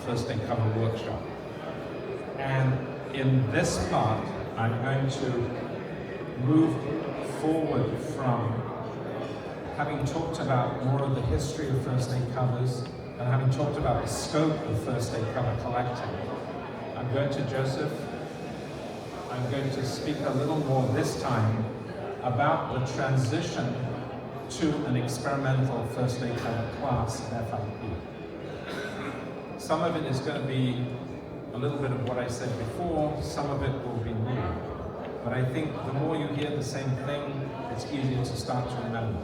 first day cover workshop. And in this part, I'm going to move forward from having talked about more of the history of first day covers and having talked about the scope of first day cover collecting. I'm going to Joseph. I'm going to speak a little more this time about the transition to an experimental first day cover class at FIP. Some of it is going to be a little bit of what I said before, some of it will be new. But I think the more you hear the same thing, it's easier to start to remember.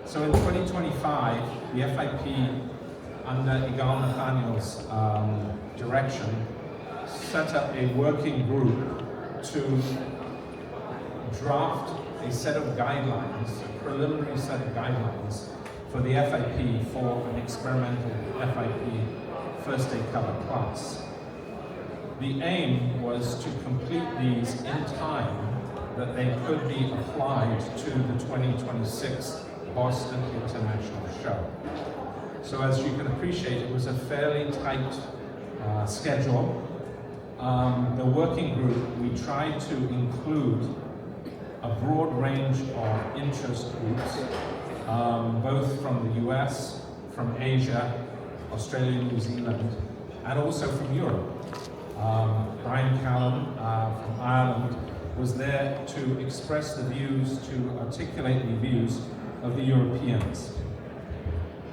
So in 2025, the FIP, under Igal Nathaniel's direction, set up a working group to draft a set of guidelines, a preliminary set of guidelines for the FIP for an experimental FIP first day cover class. The aim was to complete these in time that they could be applied to the 2026 Boston International Show. So as you can appreciate, it was a fairly tight schedule. The working group, we tried to include a broad range of interest groups, both from the US, from Asia, Australia, New Zealand, and also from Europe. Brian Callan from Ireland was there to express the views, to articulate the views of the Europeans.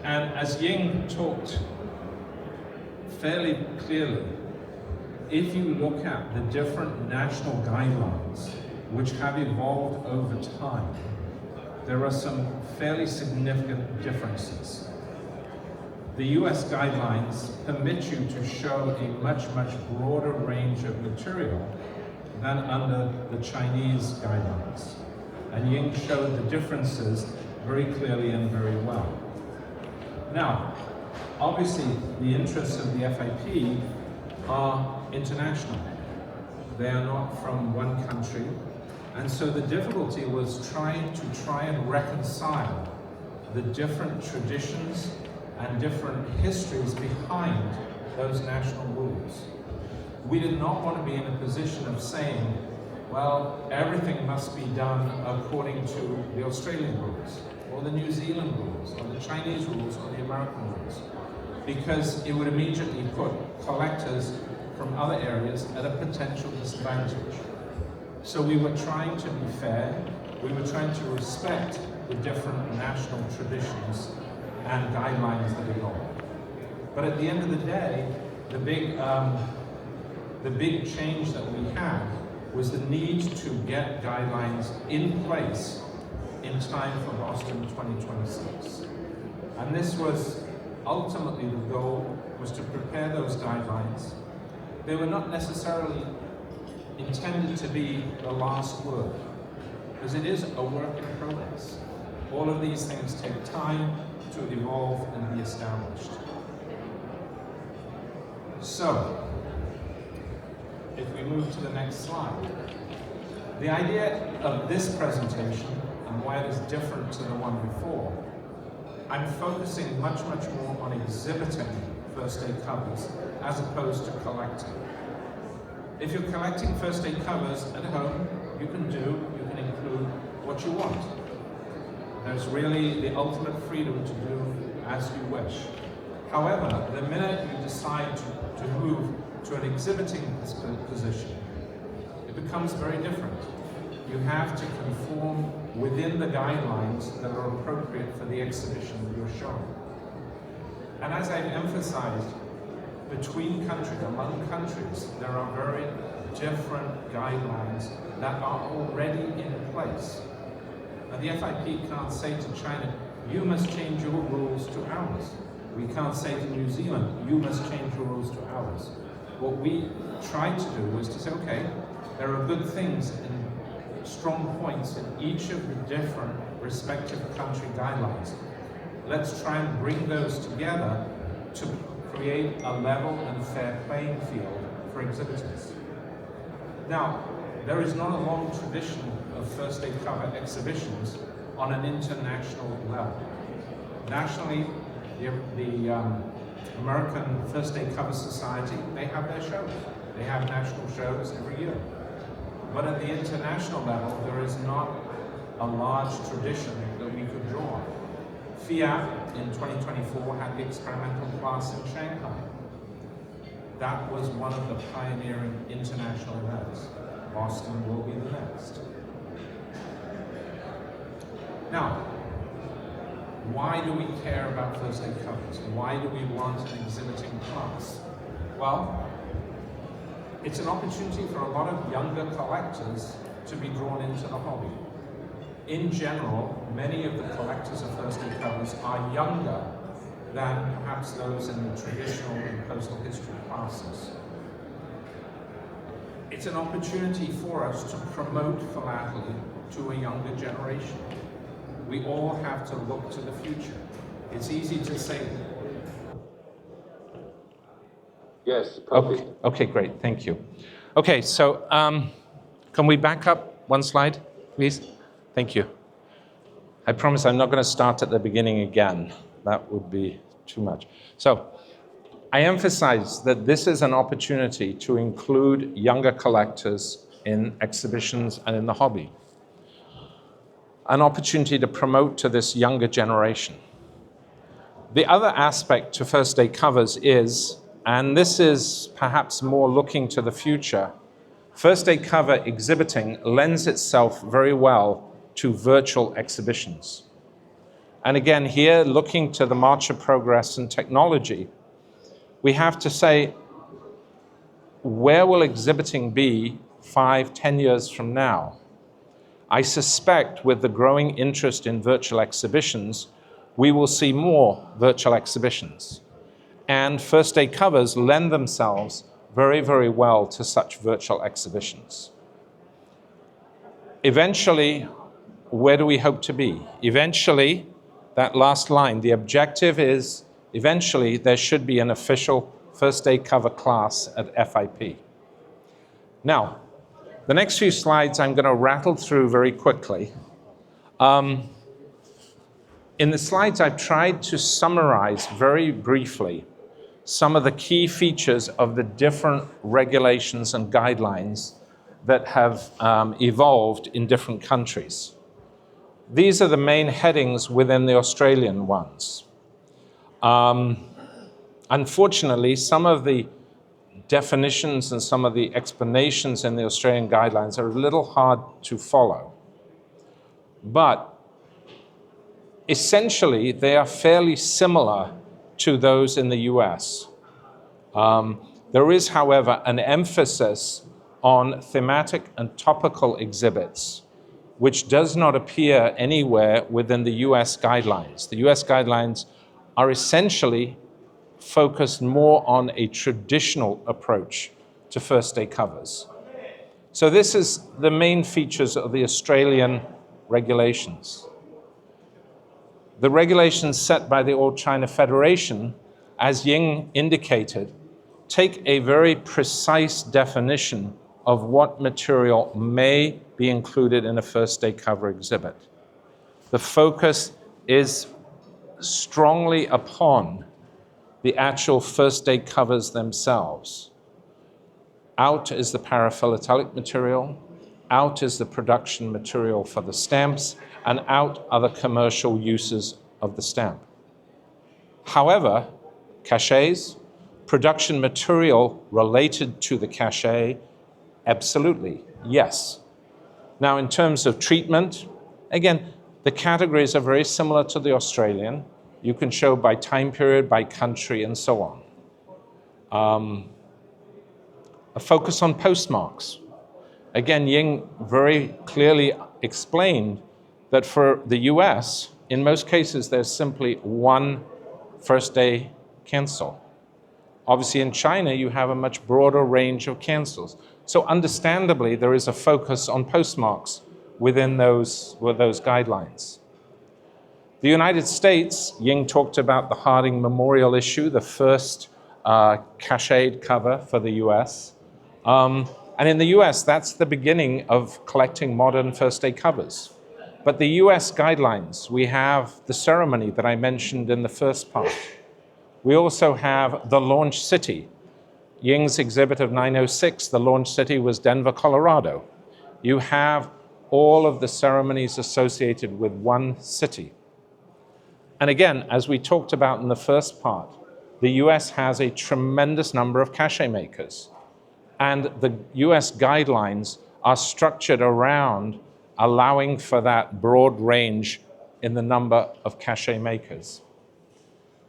And as Ying talked fairly clearly, if you look at the different national guidelines which have evolved over time, there are some fairly significant differences. The US guidelines permit you to show a much broader range of material than under the Chinese guidelines. And Ying showed the differences very clearly and very well. Now, obviously, the interests of the FIP are international. They are not from one country. And so the difficulty was trying to reconcile the different traditions and different histories behind those national rules. We did not want to be in a position of saying, well, everything must be done according to the Australian rules, or the New Zealand rules, or the Chinese rules, or the American rules, because it would immediately put collectors from other areas at a potential disadvantage. So we were trying to be fair, we were trying to respect the different national traditions and guidelines that evolve. But at the end of the day, the big change that we had was the need to get guidelines in place in time for Boston 2026. And this was ultimately the goal, was to prepare those guidelines. They were not necessarily intended to be the last word, because it is a work in progress. All of these things take time to evolve and be established. So, if we move to the next slide, the idea of this presentation and why it is different to the one before, I'm focusing much more on exhibiting first aid covers as opposed to collecting. If you're collecting first aid covers at home, you can include what you want. There's really the ultimate freedom to do as you wish. However, the minute you decide to move to an exhibiting position, it becomes very different. You have to conform within the guidelines that are appropriate for the exhibition that you're showing. And as I've emphasized, between countries, among countries, there are very different guidelines that are already in place. Now, the FIP can't say to China, you must change your rules to ours. We can't say to New Zealand, you must change your rules to ours. What we tried to do was to say, okay, there are good things and strong points in each of the different respective country guidelines. Let's try and bring those together to create a level and fair playing field for exhibitors. Now, there is not a long tradition of first aid cover exhibitions on an international level. Nationally, the American First Day Cover Society, they have their shows. They have national shows every year. But at the international level, there is not a large tradition that we could draw on. FIAP in 2024 had the experimental class in Shanghai. That was one of the pioneering international events. Boston will be the next. Now, why do we care about first day covers? Why do we want an exhibiting class? Well, it's an opportunity for a lot of younger collectors to be drawn into the hobby. In general, many of the collectors of first day covers are younger than perhaps those in the traditional and postal history classes. It's an opportunity for us to promote philately to a younger generation. We all have to look to the future. It's easy to say. Yes, perfect. Okay, great, thank you. Okay, so can we back up one slide, please? Thank you. I promise I'm not going to start at the beginning again. That would be too much. So I emphasize that this is an opportunity to include younger collectors in exhibitions and in the hobby. An opportunity to promote to this younger generation. The other aspect to first day covers is, and this is perhaps more looking to the future, first day cover exhibiting lends itself very well to virtual exhibitions. And again, here, looking to the march of progress and technology, we have to say, where will exhibiting be 5, 10 years from now? I suspect with the growing interest in virtual exhibitions, we will see more virtual exhibitions. And first day covers lend themselves very, very well to such virtual exhibitions. Eventually, where do we hope to be? Eventually, that last line, the objective is, eventually there should be an official first day cover class at FIP. Now, the next few slides I'm going to rattle through very quickly. In the slides, I've tried to summarize very briefly some of the key features of the different regulations and guidelines that have evolved in different countries. These are the main headings within the Australian ones. Unfortunately, some of the definitions and some of the explanations in the Australian guidelines are a little hard to follow. But essentially, they are fairly similar to those in the US. There is, however, an emphasis on thematic and topical exhibits, which does not appear anywhere within the US guidelines. The US guidelines are essentially focused more on a traditional approach to first day covers. So this is the main features of the Australian regulations. The regulations set by the All China Federation, as Ying indicated, take a very precise definition of what material may be included in a first day cover exhibit. The focus is strongly upon the actual first day covers themselves. Out is the paraphilatelic material, out is the production material for the stamps, and out are the commercial uses of the stamp. However, cachets, production material related to the cachet, absolutely, yes. Now, in terms of treatment, again, the categories are very similar to the Australian. You can show by time period, by country, and so on. A focus on postmarks. Again, Ying very clearly explained that for the US, in most cases, there's simply one first day cancel. Obviously, in China, you have a much broader range of cancels. So understandably, there is a focus on postmarks within those guidelines. The United States, Ying talked about the Harding Memorial issue, the first cachet cover for the US. And in the US, that's the beginning of collecting modern first day covers. But the US guidelines, we have the ceremony that I mentioned in the first part. We also have the launch city. Ying's exhibit of 906, the launch city was Denver, Colorado. You have all of the ceremonies associated with one city. And again, as we talked about in the first part, the US has a tremendous number of cachet makers. And the US guidelines are structured around allowing for that broad range in the number of cachet makers.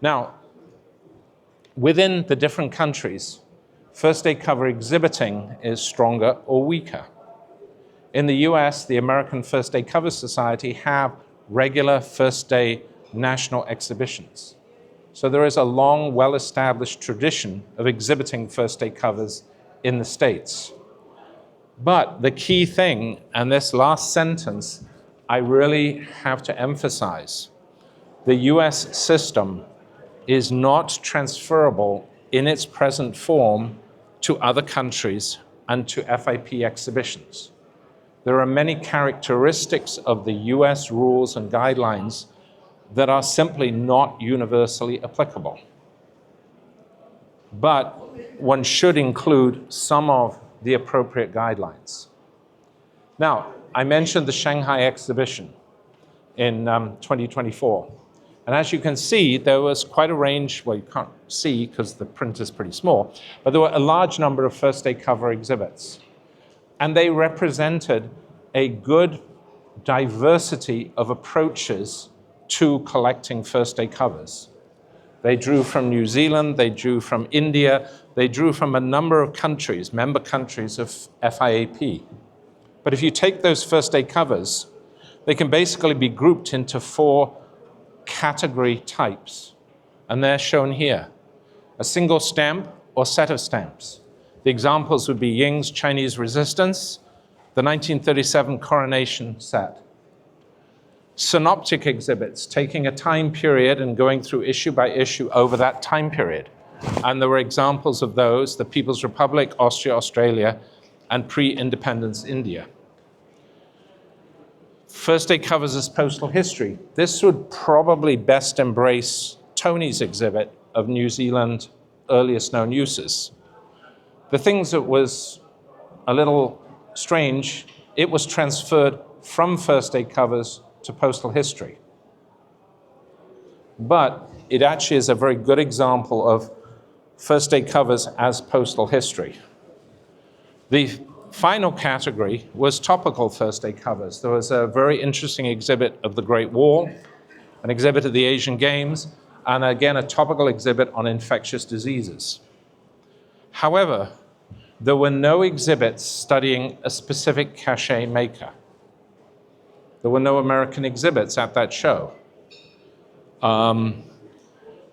Now, within the different countries, first day cover exhibiting is stronger or weaker. In the US, the American First Day Cover Society have regular first day national exhibitions. So there is a long, well-established tradition of exhibiting first day covers in the States. But the key thing, and this last sentence, I really have to emphasize, the US system is not transferable in its present form to other countries and to FIP exhibitions. There are many characteristics of the US rules and guidelines that are simply not universally applicable. But one should include some of the appropriate guidelines. Now, I mentioned the Shanghai exhibition in 2024. And as you can see, there was quite a range, well, you can't see because the print is pretty small, but there were a large number of first day cover exhibits. And they represented a good diversity of approaches to collecting first day covers. They drew from New Zealand, they drew from India, they drew from a number of countries, member countries of FIAP. But if you take those first day covers, they can basically be grouped into 4 category types. And they're shown here. A single stamp or set of stamps. The examples would be Ying's Chinese Resistance, the 1937 Coronation set. Synoptic exhibits, taking a time period and going through issue by issue over that time period. And there were examples of those, the People's Republic, Austria, Australia, and pre-independence India. First day covers as postal history. This would probably best embrace Tony's exhibit of New Zealand earliest known uses. The things that was a little strange, it was transferred from first day covers to postal history. But it actually is a very good example of first day covers as postal history. The final category was topical first day covers. There was a very interesting exhibit of the Great Wall, an exhibit of the Asian Games, and again, a topical exhibit on infectious diseases. However, there were no exhibits studying a specific cachet maker. There were no American exhibits at that show.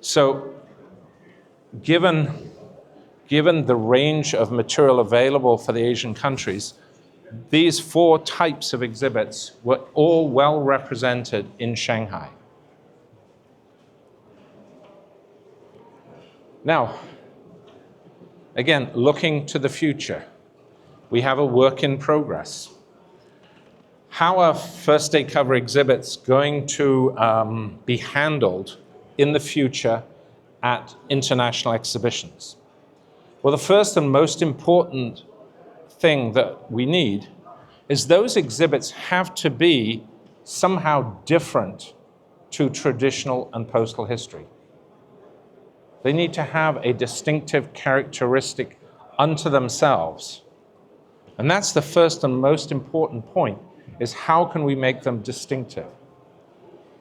So given the range of material available for the Asian countries, these 4 types of exhibits were all well represented in Shanghai. Now, again, looking to the future, we have a work in progress. How are first day cover exhibits going to be handled in the future at international exhibitions? Well, the first and most important thing that we need is those exhibits have to be somehow different to traditional and postal history. They need to have a distinctive characteristic unto themselves. And that's the first and most important point, is how can we make them distinctive?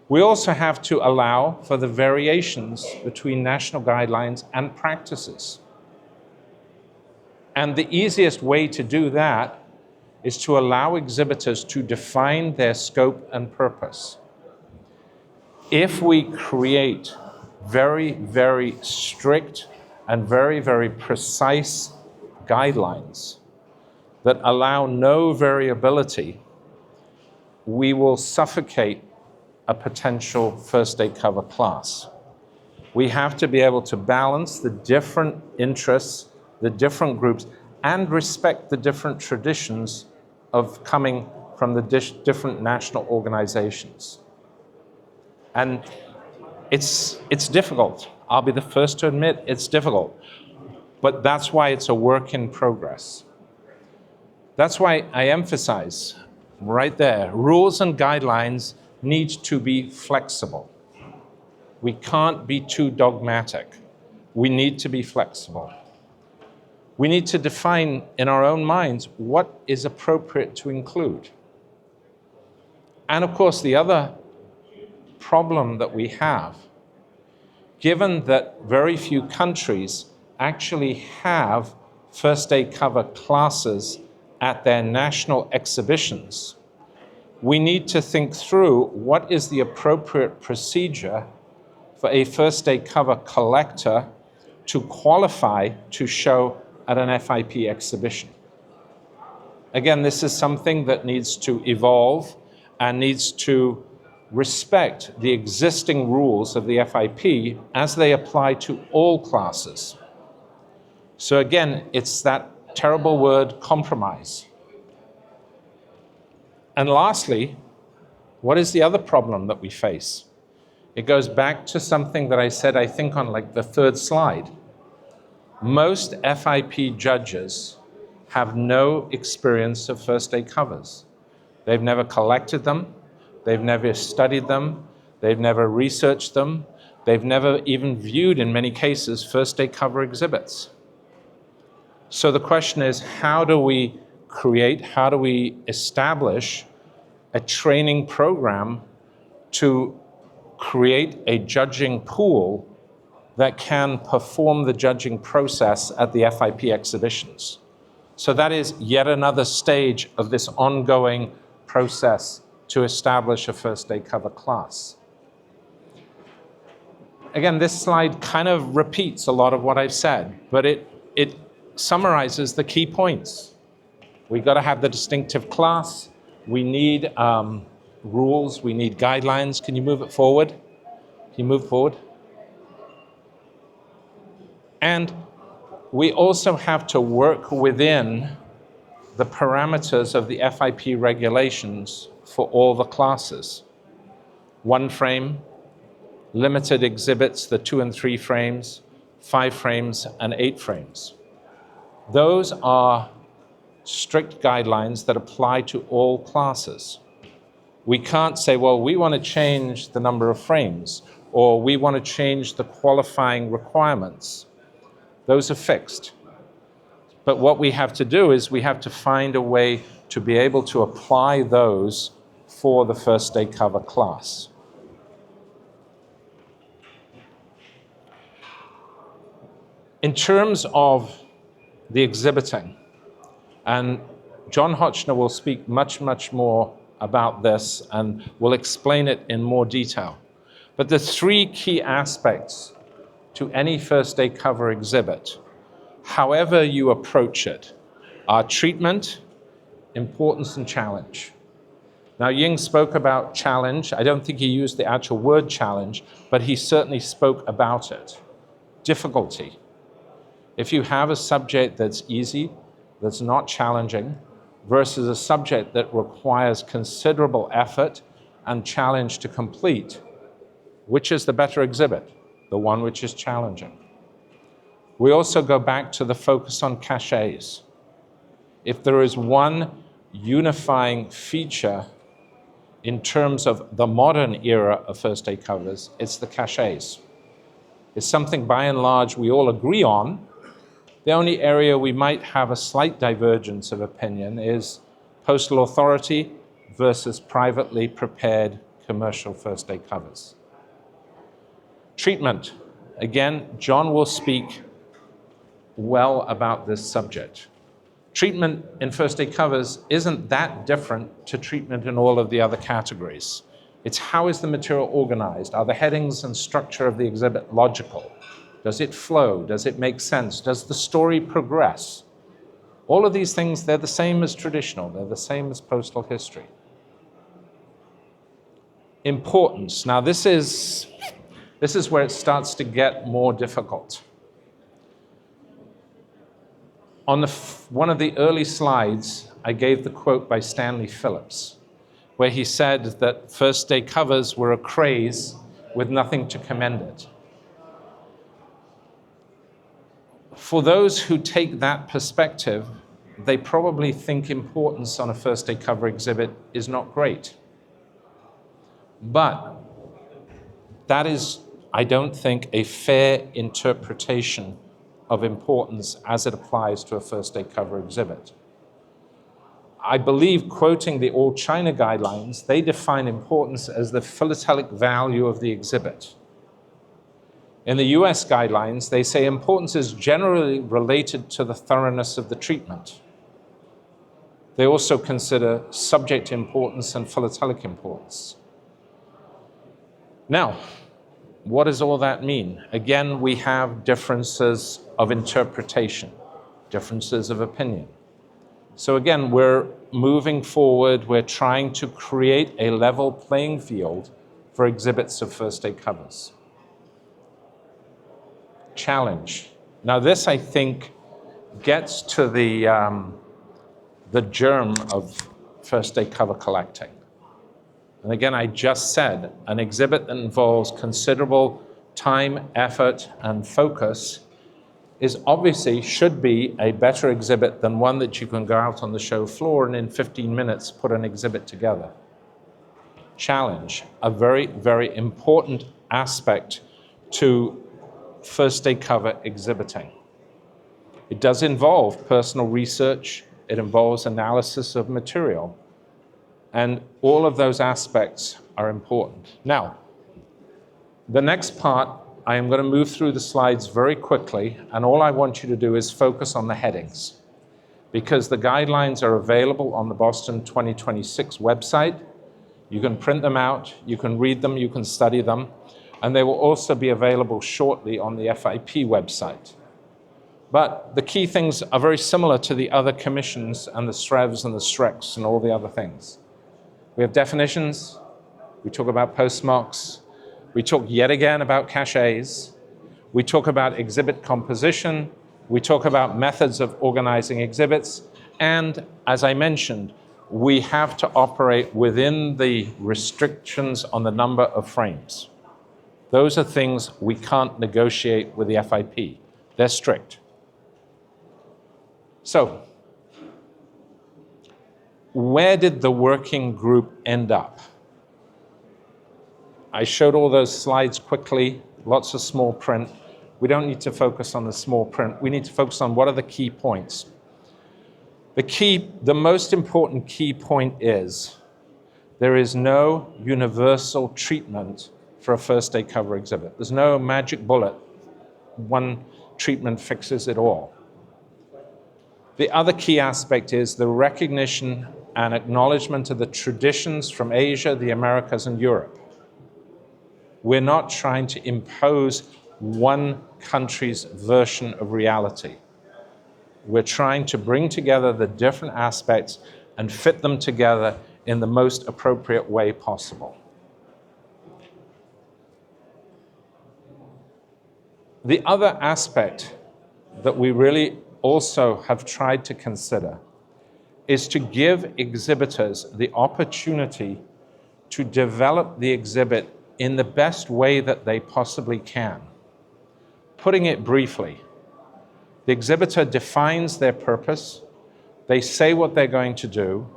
We also have to allow for the variations between national guidelines and practices. And the easiest way to do that is to allow exhibitors to define their scope and purpose. If we create very, very strict and very, very precise guidelines that allow no variability, we will suffocate a potential first day cover class. We have to be able to balance the different interests, the different groups, and respect the different traditions of coming from the different national organizations. And it's difficult. I'll be the first to admit it's difficult, but that's why it's a work in progress. That's why I emphasize right there, rules and guidelines need to be flexible. We can't be too dogmatic. We need to be flexible. We need to define in our own minds what is appropriate to include. And of course, the other problem that we have, given that very few countries actually have first aid cover classes at their national exhibitions, we need to think through what is the appropriate procedure for a first aid cover collector to qualify to show at an FIP exhibition. Again, this is something that needs to evolve and needs to respect the existing rules of the FIP as they apply to all classes. So again, it's that terrible word, compromise. And lastly, what is the other problem that we face? It goes back to something that I said, I think, on like the third slide. Most FIP judges have no experience of first aid covers. They've never collected them, they've never studied them, they've never researched them, they've never even viewed, in many cases, first aid cover exhibits. So the question is, how do we establish a training program to create a judging pool that can perform the judging process at the FIP exhibitions? So that is yet another stage of this ongoing process to establish a first aid cover class. Again, this slide kind of repeats a lot of what I've said, but it summarizes the key points. We got to have the distinctive class. We need rules. We need guidelines. Can you move it forward? Can you move forward? And we also have to work within the parameters of the FIP regulations for all the classes. 1 frame, limited exhibits, the 2 and 3 frames, 5 frames, and 8 frames. Those are strict guidelines that apply to all classes. We can't say, well, we want to change the number of frames, or we want to change the qualifying requirements. Those are fixed. But what we have to do is we have to find a way to be able to apply those for the first aid cover class. In terms of the exhibiting, and John Hotchner will speak much, much more about this and will explain it in more detail. But the 3 key aspects to any first aid cover exhibit, however you approach it, are treatment, importance, and challenge. Now, Ying spoke about challenge. I don't think he used the actual word challenge, but he certainly spoke about it. Difficulty. If you have a subject that's easy, that's not challenging, versus a subject that requires considerable effort and challenge to complete, which is the better exhibit? The one which is challenging. We also go back to the focus on cachets. If there is one unifying feature in terms of the modern era of first aid covers, it's the cachets. It's something by and large we all agree on. The only area we might have a slight divergence of opinion is postal authority versus privately prepared commercial first aid covers. Treatment. Again, John will speak well about this subject. Treatment in first aid covers isn't that different to treatment in all of the other categories. It's how is the material organized? Are the headings and structure of the exhibit logical? Does it flow? Does it make sense? Does the story progress? All of these things, they're the same as traditional. They're the same as postal history. Importance. Now, this is where it starts to get more difficult. On one of the early slides, I gave the quote by Stanley Phillips, where he said that first aid covers were a craze with nothing to commend it. For those who take that perspective, they probably think importance on a first day cover exhibit is not great. But that is, I don't think, a fair interpretation of importance as it applies to a first day cover exhibit. I believe, quoting the All China guidelines, they define importance as the philatelic value of the exhibit. In the US guidelines, they say importance is generally related to the thoroughness of the treatment. They also consider subject importance and philatelic importance. Now, what does all that mean? Again, we have differences of interpretation, differences of opinion. So again, we're moving forward, we're trying to create a level playing field for exhibits of first day covers. Challenge. Now this, I think, gets to the germ of first day cover collecting. And again, I just said, an exhibit that involves considerable time, effort, and focus is obviously should be a better exhibit than one that you can go out on the show floor and in 15 minutes put an exhibit together. Challenge, a very, very important aspect to first day cover exhibiting. It does involve personal research, it involves analysis of material, and all of those aspects are important. Now, the next part, I am going to move through the slides very quickly, and all I want you to do is focus on the headings, because the guidelines are available on the Boston 2026 website. You can print them out, you can read them, you can study them, and they will also be available shortly on the FIP website. But the key things are very similar to the other commissions and the SREVs and the SRECs and all the other things. We have definitions, we talk about postmarks, we talk yet again about cachets, we talk about exhibit composition, we talk about methods of organizing exhibits, and as I mentioned, we have to operate within the restrictions on the number of frames. Those are things we can't negotiate with the FIP. They're strict. So, where did the working group end up? I showed all those slides quickly, lots of small print. We don't need to focus on the small print. We need to focus on what are the key points. The most important key point is there is no universal treatment for a first day cover exhibit. There's no magic bullet. One treatment fixes it all. The other key aspect is the recognition and acknowledgement of the traditions from Asia, the Americas, and Europe. We're not trying to impose one country's version of reality. We're trying to bring together the different aspects and fit them together in the most appropriate way possible. The other aspect that we really also have tried to consider is to give exhibitors the opportunity to develop the exhibit in the best way that they possibly can. Putting it briefly, the exhibitor defines their purpose, they say what they're going to do,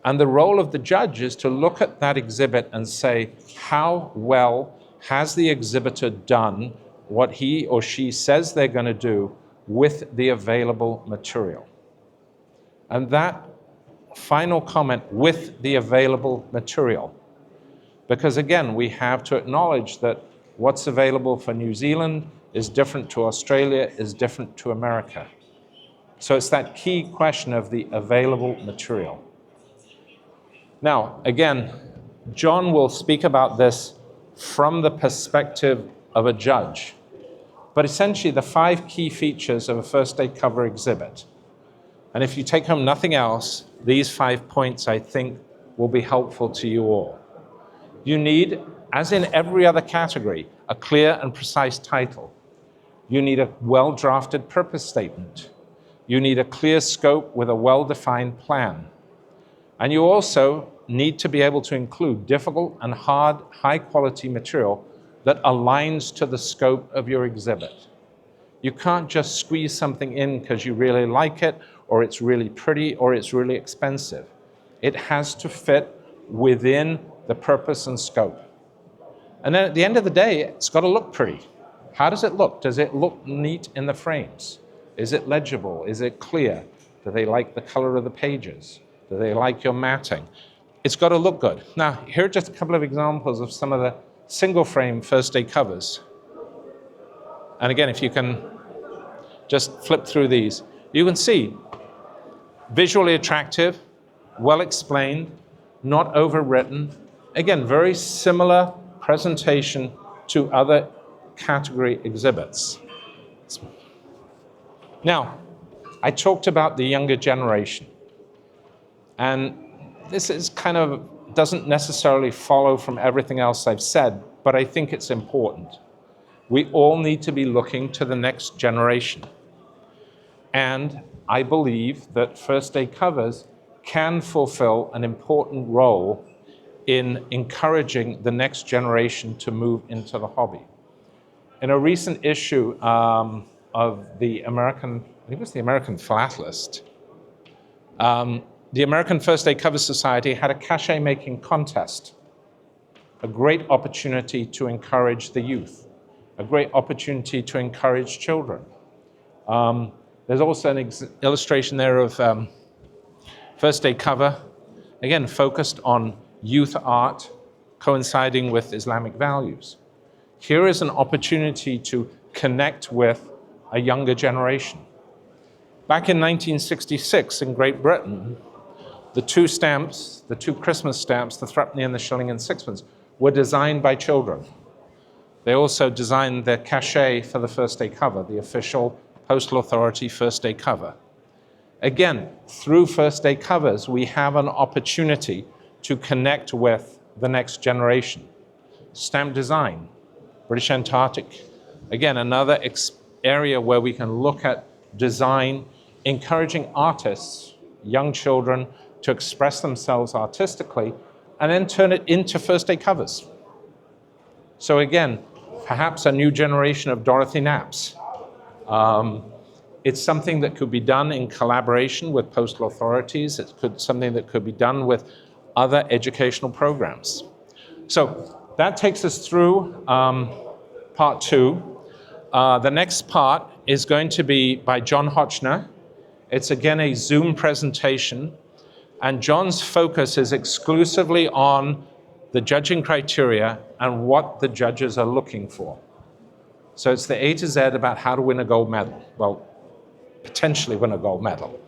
and the role of the judge is to look at that exhibit and say, how well has the exhibitor done what he or she says they're going to do with the available material? And that final comment, with the available material, because again, we have to acknowledge that what's available for New Zealand is different to Australia, is different to America. So it's that key question of the available material. Now, again, John will speak about this from the perspective of a judge. But essentially, the 5 key features of a first day cover exhibit. And if you take home nothing else, these 5 points, I think, will be helpful to you all. You need, as in every other category, a clear and precise title. You need a well-drafted purpose statement. You need a clear scope with a well-defined plan. And you also need to be able to include difficult and hard, high-quality material that aligns to the scope of your exhibit. You can't just squeeze something in because you really like it, or it's really pretty, or it's really expensive. It has to fit within the purpose and scope. And then at the end of the day, it's got to look pretty. How does it look? Does it look neat in the frames? Is it legible? Is it clear? Do they like the color of the pages? Do they like your matting? It's got to look good. Now, here are just a couple of examples of some of the single frame first day covers. And again, if you can just flip through these, you can see visually attractive, well explained, not overwritten. Again, very similar presentation to other category exhibits. Now, I talked about the younger generation. And this is kind of doesn't necessarily follow from everything else I've said, but I think it's important. We all need to be looking to the next generation. And I believe that first day covers can fulfill an important role in encouraging the next generation to move into the hobby. In a recent issue of the American, I think it was the American Philatelist, the American First Day Cover Society had a cachet making contest, a great opportunity to encourage the youth, a great opportunity to encourage children. There's also an illustration there of First Day Cover, again, focused on youth art coinciding with Islamic values. Here is an opportunity to connect with a younger generation. Back in 1966 in Great Britain, the two stamps, the two Christmas stamps, the threepenny and the shilling and sixpence, were designed by children. They also designed the cachet for the first day cover, the official postal authority first day cover. Again, through first day covers, we have an opportunity to connect with the next generation. Stamp design, British Antarctic, again, another area where we can look at design, encouraging artists, young children, to express themselves artistically, and then turn it into first day covers. So again, perhaps a new generation of Dorothy Knapps. It's something that could be done in collaboration with postal authorities. It's something that could be done with other educational programs. So that takes us through part 2. The next part is going to be by John Hotchner. It's again a Zoom presentation, and John's focus is exclusively on the judging criteria and what the judges are looking for. So it's the A to Z about how to win a gold medal. Well, potentially win a gold medal.